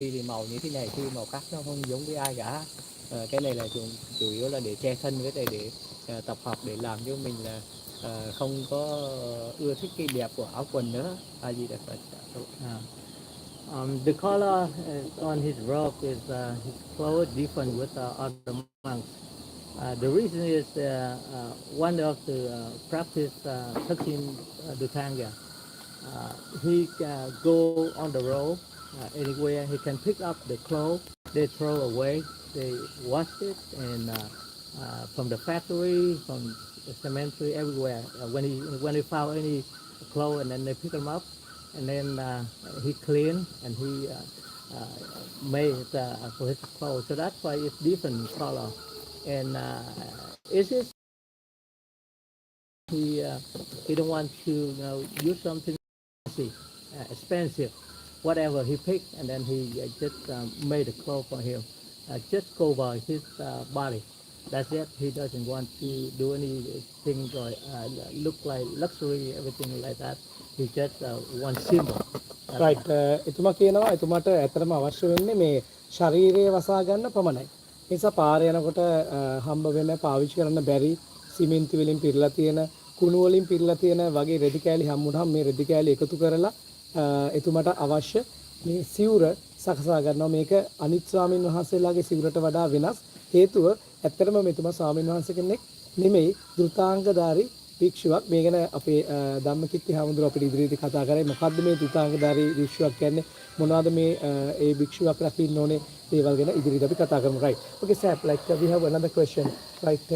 thì màu như thế này, thì màu khác nó không giống với ai cả. Cái này là chủ yếu là để che thân, với để tập hợp, để làm cho mình là không có ưa thích cái đẹp của áo quần nữa. Gì đẹp Phật. The color on his robe is his clothes different with other monks. The reason is one of the practice touching Dutanga. He go on the road anywhere. He can pick up the clothes they throw away. They wash it, and from the factory, from the cemetery, everywhere. When he found any clothes, and then they pick them up, and then he clean, and he made for his clothes. So that's why it's different color. And is it he don't want to use something expensive, whatever he picked, and then he just made a clothes for him, just cover his body. That's it. He doesn't want to do anything or look like luxury, everything like that. He just one simple. right. එතුමා කියනවා එතුමාට ඇත්තටම අවශ්‍ය වෙන්නේ මේ ශරීරය වසා ගන්න පමණයි. ඒ නිසා පාර යනකොට හම්බ වෙන පාවිච්චි කරන්න බැරි සිමෙන්ති වලින් පිරලා තියෙන කුණු වලින් පිරලා තියෙන වගේ රෙදි කෑලි හම්බුනහම මේ රෙදි කෑලි එකතු කරලා එතුමාට අවශ්‍ය මේ සිවුර සකසා ගන්නවා. මේක අනිත් ස්වාමීන් වහන්සේලාගේ සිවුරට වඩා වෙනස්. හේතුව ඇත්තටම මෙතුමා ස්වාමීන් වහන්සේ කෙනෙක් නෙමෙයි, ධෘතාංගධාරී භික්ෂුවක්. මේ ගැන අපේ ධම්මකිත්ති හාමුදුරුවෝ අපිට ඉදිරියේදී කතා කරේ. මොකද්ද මේ ධෘතාංගධාරී භික්ෂුවක් කියන්නේ? මොනවද මේ ඒ භික්ෂුවක් රකින්න ඕනේ දේවල් ගැන ඉදිරියේදී අපි කතා කරමු. Right. Okay, sir. Like we have another question. Right.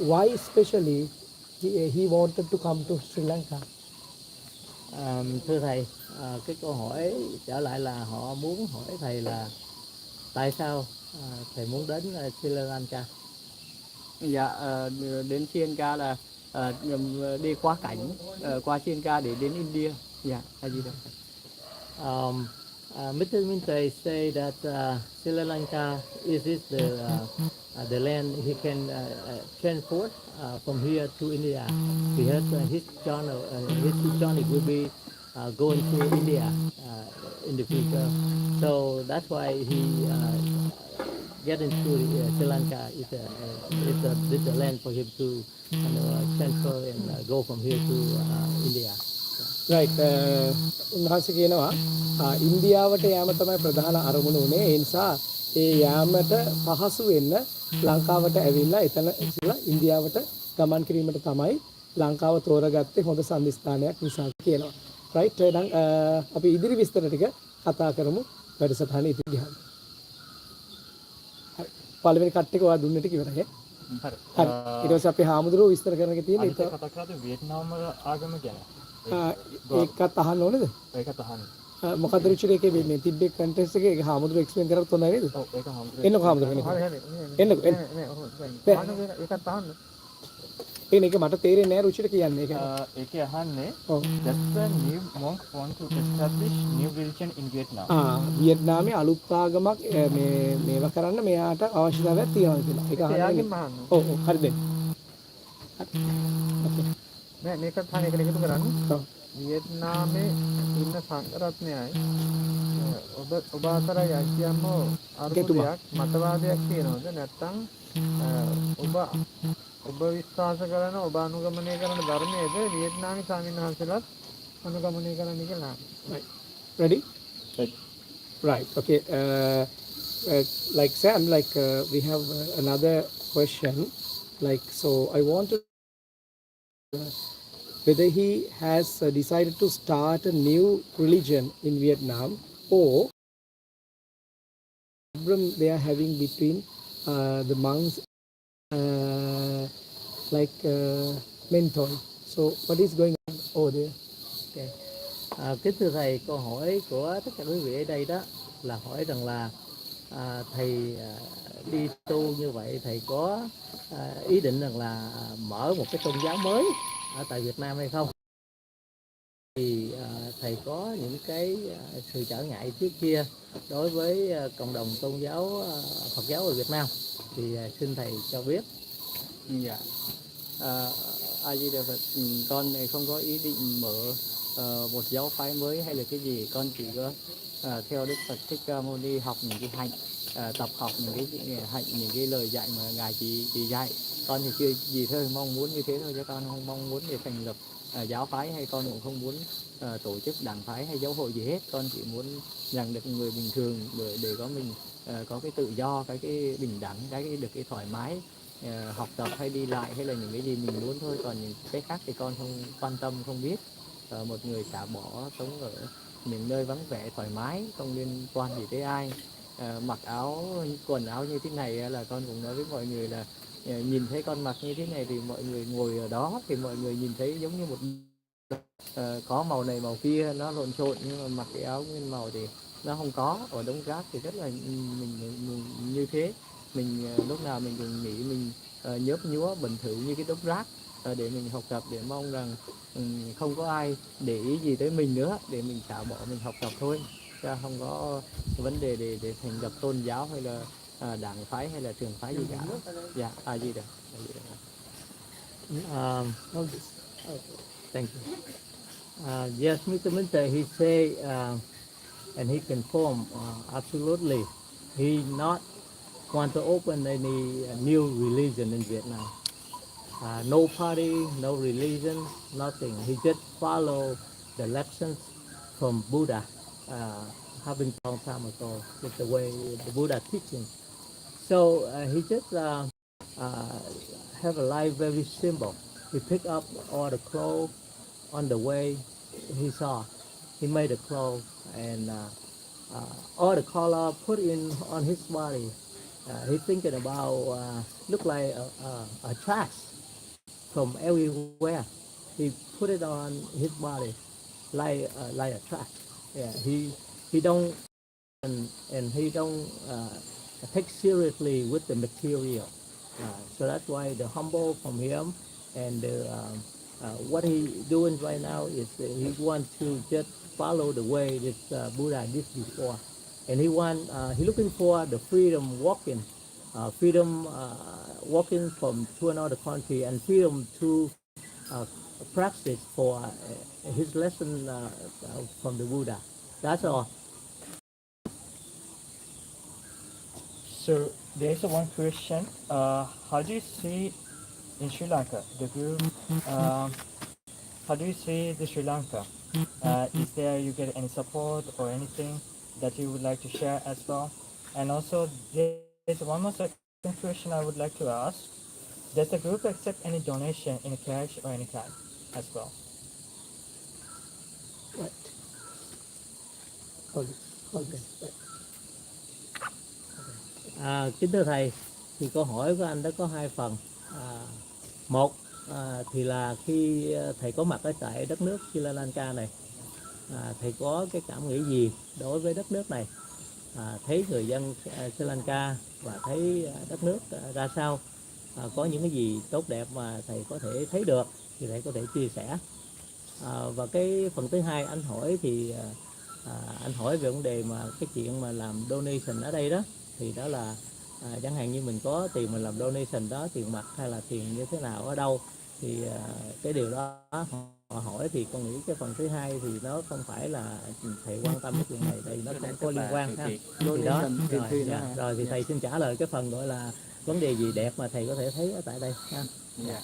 Why especially he wanted to come to Sri Lanka? Thưa thầy, cái câu hỏi trở lại là họ muốn hỏi thầy là tại sao thầy muốn đến Sri Lanka? Dạ, đến Sri Lanka là đi qua cảnh, qua Sri Lanka để đến India. Dạ, hay gì đâu. Mr. Minte say that Sri Lanka is the land he can transport from here to India, because his journey will be going to India in the future. So that's why he get into Sri Lanka. It's a land for him to transfer and go from here to India. right. උන්වහන්සේ කියනවා ඉන්දියාවට යාම තමයි ප්‍රධාන අරමුණ උනේ. ඒ නිසා ඒ යාමට පහසු වෙන්න ලංකාවට ඇවිල්ලා එතන ඉඳලා ඉන්දියාවට ගමන් කිරීමට තමයි ලංකාව තෝරගත්තේ හොඳ සම්දිස්ථානයක් නිසා කියනවා. right. එහෙනම් අපි ඉදිරි විස්තර ටික කතා කරමු වැඩසටහනේ ඉදිරි ගියාම. හරි. පළවෙනි කට් එක ඔයා දුන්න ටික ඉවරයි. හරි. ඊට පස්සේ අපි හාමුදුරුවෝ විස්තර කරන්න තියෙන්නේ ඒක කතා කරද්දී වියට්නාම ආගම ගැන. ඒකත් අහන්න ඕනේද? ඒකත් අහන්න. මොකද රුචිර එකේ මේ තිබ්බේ කන්ටෙස්ට් එකේ හාමුදුරුවෝ එක්ස්ප්ලেইন කරත් හොඳයි නේද? ඔව් ඒක හාමුදුරුවෝ. එන්නකෝ හාමුදුරුවෝ එන්නකෝ. ඒකත් අහන්න. ඒක මට තේරෙන්නේ නැහැ රුචිර කියන්නේ ඒක. ඒකේ අහන්නේ that's the new monk want to establish new religion in Vietnam. වියට්නාමයේ අලුත් ආගමක් මේවා කරන්න මෙයාට අවශ්‍යතාවයක් තියෙනවා කියලා. ඒක අහන්නේ. ඔව් හරි දෙන්න. නෑ මේකත් අහන එකට එකතු කරන්න. වියට්නාමේ ඉන්න සංඝරත්නයයි ඔබ අතරයි අයිතියම අරුමුදයක් මතවාදයක් තියෙනවද? නැත්නම් ඔබ විශ්වාස කරන ඔබ අනුගමනය කරන ධර්මයේද වියට්නාමී ස්වාමීන් වහන්සේලාත් අනුගමනය කරන්න කියලා. Right. Ready? Right. Okay. Like Sam, like we have another question. Like, so I want to whether he has decided to start a new religion in Vietnam, or problem they are having between the monks like mentor. So what is going on over there? Okay. Kính thưa thầy, câu hỏi của tất cả quý vị ở đây đó là hỏi rằng là thầy đi tu như vậy, thầy có ý định rằng là mở một cái tôn giáo mới ở tại Việt Nam hay không? Thì thầy có những cái sự trở ngại trước kia đối với cộng đồng tôn giáo Phật giáo ở Việt Nam, thì xin thầy cho biết. Dạ. A Di Đà Phật, con này không có ý định mở một giáo phái mới hay là cái gì, con chỉ có theo Đức Phật Thích Ca Mâu Ni học những cái hạnh, tập học những cái hạnh, những cái lời dạy mà ngài chỉ dạy. Con thì chưa gì thôi, mong muốn như thế thôi, chứ con không mong muốn để thành lập giáo phái, hay con cũng không muốn tổ chức đảng phái hay giáo hội gì hết. Con chỉ muốn rằng được người bình thường để có mình có cái tự do, cái bình đẳng, được cái thoải mái học tập hay đi lại hay là những cái gì mình muốn thôi. Còn những cái khác thì con không quan tâm, không biết. Một người xả bỏ sống ở những nơi vắng vẻ thoải mái, không liên quan gì tới ai. Mặc quần áo như thế này là con cũng nói với mọi người là nhìn thấy con mặc như thế này thì mọi người ngồi ở đó thì mọi người nhìn thấy giống như một có màu này màu kia nó lộn xộn, nhưng mà mặc cái áo nguyên màu thì nó không có. Ở đống rác thì rất là mình như thế. Mình lúc nào mình cũng nghĩ mình nhớp nhúa bẩn thỉu như cái đống rác, để mình học tập, để mong rằng không có ai để ý gì tới mình nữa, để mình xả bỏ, mình học tập thôi, chứ không có vấn đề để thành lập tôn giáo hay là đảng phái hay là trường phái gì cả. Dạ, gì được. Oh, thank you. Yes, Mr. Minter, he say, and he confirm absolutely, he not want to open any new religion in Vietnam. No party, no religion, nothing. He just follow the lessons from Buddha, happened a long time ago, with the way the Buddha teaching. So he just uh, have a life very simple. He pick up all the clothes on the way he saw. He made the clothes and all the color put in on his body. He thinking about look like a trash from everywhere. He put it on his body like a trash. Yeah, he don't and he don't take seriously with the material. So that's why the humble from him and what he doing right now is he want to just follow the way this Buddha did before, and he looking for the freedom walking, freedom walking from to another country, and freedom to uh, practice for his lesson from the Buddha. That's all. So there's one question. How do you see in Sri Lanka the group? How do you see the Sri Lanka? Is there you get any support or anything that you would like to share as well? And also there's one more second question I would like to ask. Does the group accept any donation in cash or any kind as well? Right. Okay. Kính thưa thầy, thì câu hỏi của anh đó có hai phần. Một thì là khi thầy có mặt ở tại đất nước Sri Lanka này, thầy có cái cảm nghĩ gì đối với đất nước này, thấy người dân Sri Lanka và thấy đất nước ra sao, có những cái gì tốt đẹp mà thầy có thể thấy được thì thầy có thể chia sẻ. Và cái phần thứ hai anh hỏi thì anh hỏi về vấn đề mà cái chuyện mà làm donation ở đây đó, thì đó là chẳng hạn như mình có tiền mình làm donation đó, tiền mặt hay là tiền như thế nào ở đâu, thì cái điều đó họ hỏi thì con nghĩ cái phần thứ hai thì nó không phải là thầy quan tâm cái chuyện này, tại vì nó không có liên quan ha. Thì đó rồi thì thầy xin trả lời cái phần gọi là vấn đề gì đẹp mà thầy có thể thấy ở tại đây ha. Dạ.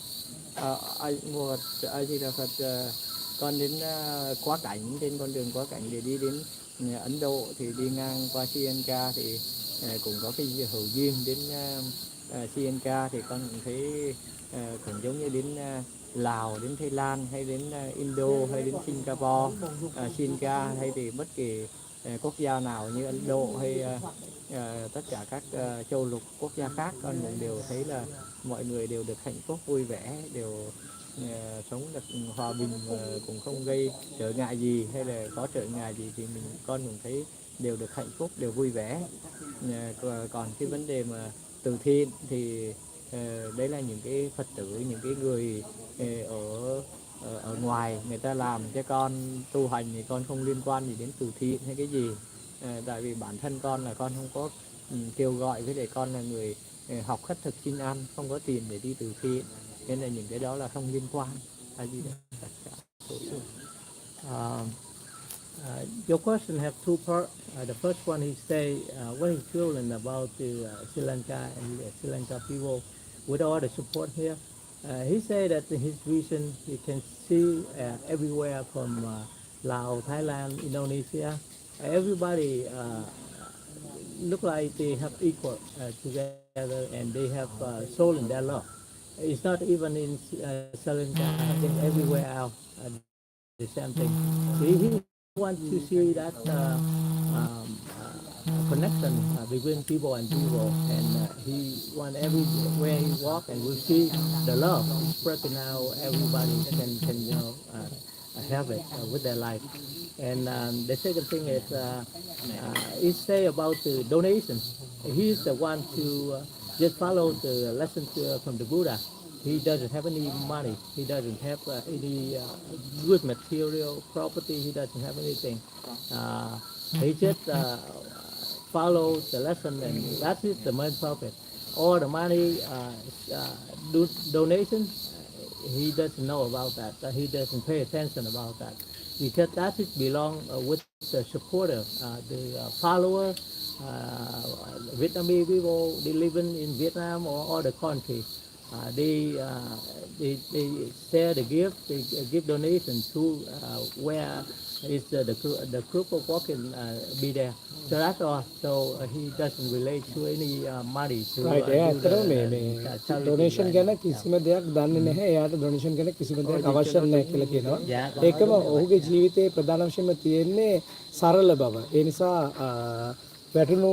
Một ai thì là Phật, con đến quá cảnh, trên con đường quá cảnh để đi đến Ấn Độ thì đi ngang qua Sri Lanka thì cũng có cái hữu duyên đến Sri Lanka, thì con cũng thấy cũng giống như đến Lào, đến Thái Lan hay đến Indo hay đến Singapore, Sri Lanka hay thì bất kỳ quốc gia nào như Ấn Độ hay tất cả các châu lục quốc gia khác, con cũng đều thấy là mọi người đều được hạnh phúc vui vẻ, đều sống được hòa bình và cũng không gây trở ngại gì, hay là có trở ngại gì thì con cũng thấy đều được hạnh phúc, đều vui vẻ. Còn cái vấn đề mà từ thiện thì đấy là những cái Phật tử, những cái người ở ngoài người ta làm, cho con tu hành thì con không liên quan gì đến từ thiện hay cái gì. Tại vì bản thân con là con không có kêu gọi, với lại con là người học khất thực xin ăn, không có tiền để đi từ thiện, nên là những cái đó là không liên quan. Gì đó. Your question have two parts. The first one, he say what he feeling about the Sri Lanka and the Sri Lanka people with all the support here. He say that his vision he can see everywhere from Laos, Thailand, Indonesia. Everybody look like they have equal together and they have soul in their love. It's not even in Sri Lanka, I think everywhere else the same thing. He wants to see that connection between people and people, and he want everywhere he walk and we see the love spreading out. Everybody can have it with their life. And the second thing is he say about the donation. He's the one to just follow the lesson from the Buddha. He doesn't have any money. He doesn't have any good material property. He doesn't have anything. He just follow the lesson, and that is the main purpose. All the money donation, he doesn't know about that. He doesn't pay attention about that because that is belong with the supporter, the follower, Vietnamese people they living in Vietnam or other countries. They share the gift, they give donation to where is the group of working be there. So that's all. So he doesn't relate to any money to right do ඇත්තටම මේ charity donation right ගැන now. කිසිම දෙයක් දන්නේ නැහැ. එයාට donation ගැන කිසිම දෙයක් අවශ්‍ය නැහැ කියලා කියනවා. Yeah. ඒකම ඔහුගේ ජීවිතයේ ප්‍රධාන වශයෙන්ම තියෙන්නේ සරල බව. ඒ නිසා වැටුණු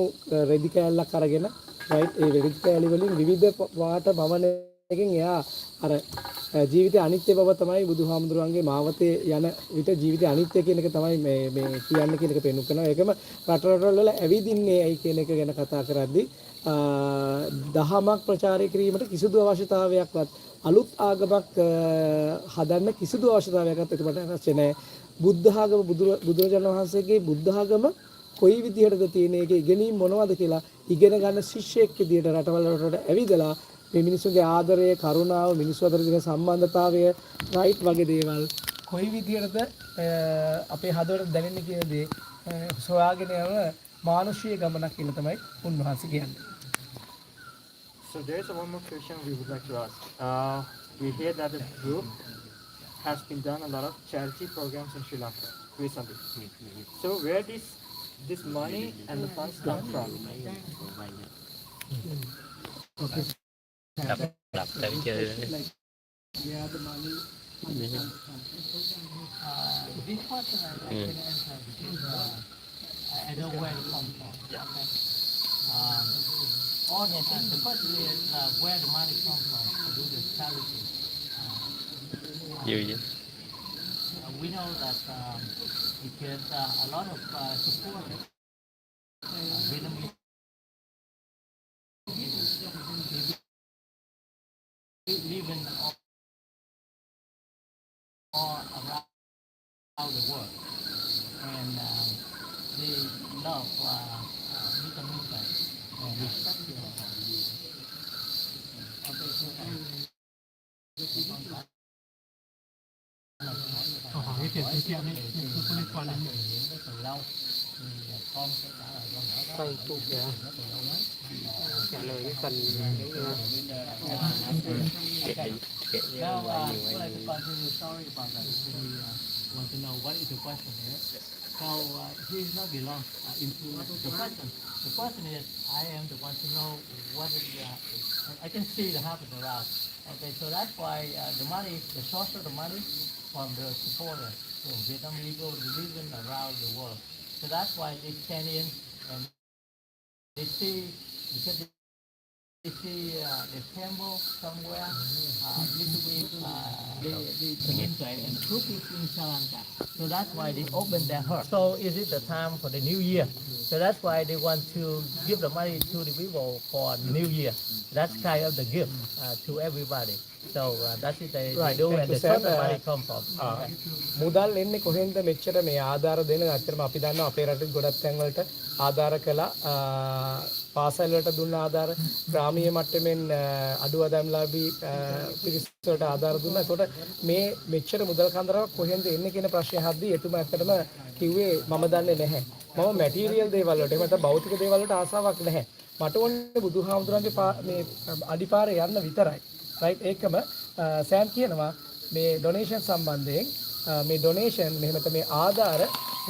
රෙදි කෑල්ලක් අරගෙන right ඒ රෙදි කෑලි වලින් විවිධ වාට භවනයකින් එයා අර ජීවිතයේ අනිත්‍ය බව තමයි බුදුහාමුදුරුවන්ගේ මාවතේ යන විට ජීවිතයේ අනිත්‍ය කියන එක තමයි මේ කියන්න කියන එක පෙන්වු කරනවා. ඒකම රටරටවල වල ඇවිදින්නේ ඇයි කියන එක ගැන කතා කරද්දී දහමක් ප්‍රචාරය කිරීමට කිසිදු අවශ්‍යතාවයක්වත් අලුත් ආගමක් හදන්න කිසිදු අවශ්‍යතාවයක්වත් එතකොට අවශ්‍ය නැහැ. බුද්ධ ආගම බුදුරජාණන් වහන්සේගේ බුද්ධ ආගම කොයි විදිහටද තියෙන එකේ ඉගෙනීම් මොනවද කියලා ඉගෙන ගන්න ශිෂ්‍යෙක් විදිහට රටවල වලට ඇවිදලා මේ මිනිස්සුගේ ආදරය, කරුණාව, මිනිස්සු අතර තියෙන සම්බන්ධතාවය, රයිට් වගේ දේවල් කොයි විදිහටද අපේ හදවතට දැනෙන්නේ කියන දේ සොයාගෙන යන මානුෂීය ගමනක් කියලා තමයි උන්වහන්සේ කියන්නේ. So there's one more question we would like to ask. We hear that the group has been done a lot of charity programs in Sri Lanka recently. So where this money and the funds come from? This question I can answer because I know where it comes from. Okay. All the time, the question is where the money comes from to do the charity. We know that because a lot of supporters, Vietnamese living all around the world, and they love Vietnamese and respect them. Câu hỏi cái tiền từ thiện ấy thì tôi có liên quan đến mình. Từ lâu con sẽ trả lời câu hỏi đó. Quay tụ kìa. Trả lời cái phần Now, I'd like to continue. Sorry about that. We want to know what is the question here. So he's not belong into the question. The question is, I am the one to know what is I can see the happen around. Okay, so that's why the money, the source of the money from the supporters, so Vietnamese people living around the world. So that's why they stand in and they see, because they see the temple somewhere, little bit, and group is in Sri Lanka. So that's why they open their heart. So is it the time for the new year? So that's why they want to give the money to the people for the new year. That's kind of the gift to everybody. So that's it they Right, do, thank and you, the sir. source of money come from. මුදල් එන්නේ කොහෙන්ද මෙච්චර මේ ආධාර දෙන ඇත්තටම අපි දන්නවා අපේ රටේ ගොඩක් තැන් වලට ආධාර කළා පාසල් වලට දුන්න ආධාර ග්‍රාමීය මට්ටමින් අඩු ආදායම්ලාභී පිරිස් වලට ආධාර දුන්නා. ඒකට මේ මෙච්චර මුදල් කන්දරාවක් කොහෙන්ද එන්නේ කියන ප්‍රශ්නය අහද්දී එතුමා ඇත්තටම කිව්වේ මම දන්නේ නැහැ. මම මැටීරියල් දේවල් වලට එහෙම නැත්නම් භෞතික දේවල් වලට ආසාවක් නැහැ. මට ඕනේ බුදුහාමුදුරන්ගේ මේ අඩිපාරේ යන්න විතරයි. රයිට් ඒකම සෑම් කියනවා මේ ඩොනේෂන් සම්බන්ධයෙන් මේ ඩොනේෂන් මෙහෙම නැත්නම් මේ ආධාර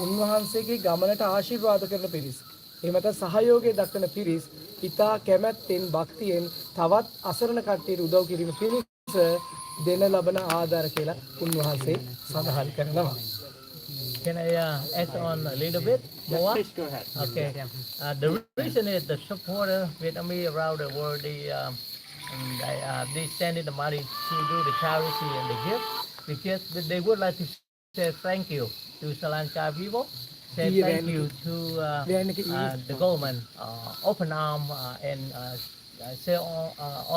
උන්වහන්සේගේ ගමනට ආශිර්වාද කරන පිරිස්. එහෙම නැත්නම් සහයෝගය දක්වන පිරිස් ඉතා කැමැත්තෙන් භක්තියෙන් තවත් අසරණ කට්ටියට උදව් කිරීම පිණිස දෙන ලබන ආධාර කියලා උන්වහන්සේ සඳහන් කරනවා. Can I add on a little bit more? Please go ahead. Okay. The reason is the supporter Vietnamese around the world, they sending the money to do the charity and the gift because they would like to say thank you to Sri Lanka people, say thank you to the government, open arm, and say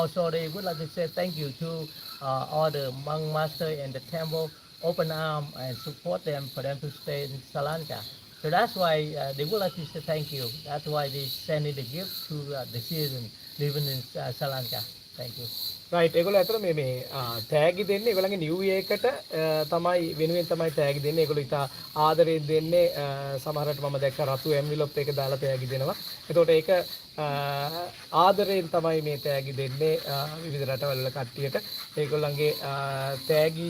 also they would like to say thank you to all the monk master and the temple, open arm and support them for them to stay in Sri Lanka. So that's why they would like to say thank you. That's why they sending the gift to the citizens living in Sri Lanka. Thank you. Right ඒගොල්ලෝ ඇතර මේ තෑගි දෙන්නේ ඒගොල්ලන්ගේ New ඒකට තමයි වෙනුවෙන් තමයි තෑගි දෙන්නේ. ඒගොල්ලෝ ඉතා ආදරයෙන් දෙන්නේ. සමහරට මම දැක්ක රතු එන්විලොප් එක දාලා තෑගි දෙනවා. එතකොට ඒක ආදරයෙන් තමයි මේ තෑගි දෙන්නේ විවිධ රටවල කට්ටියට. ඒගොල්ලන්ගේ තෑගි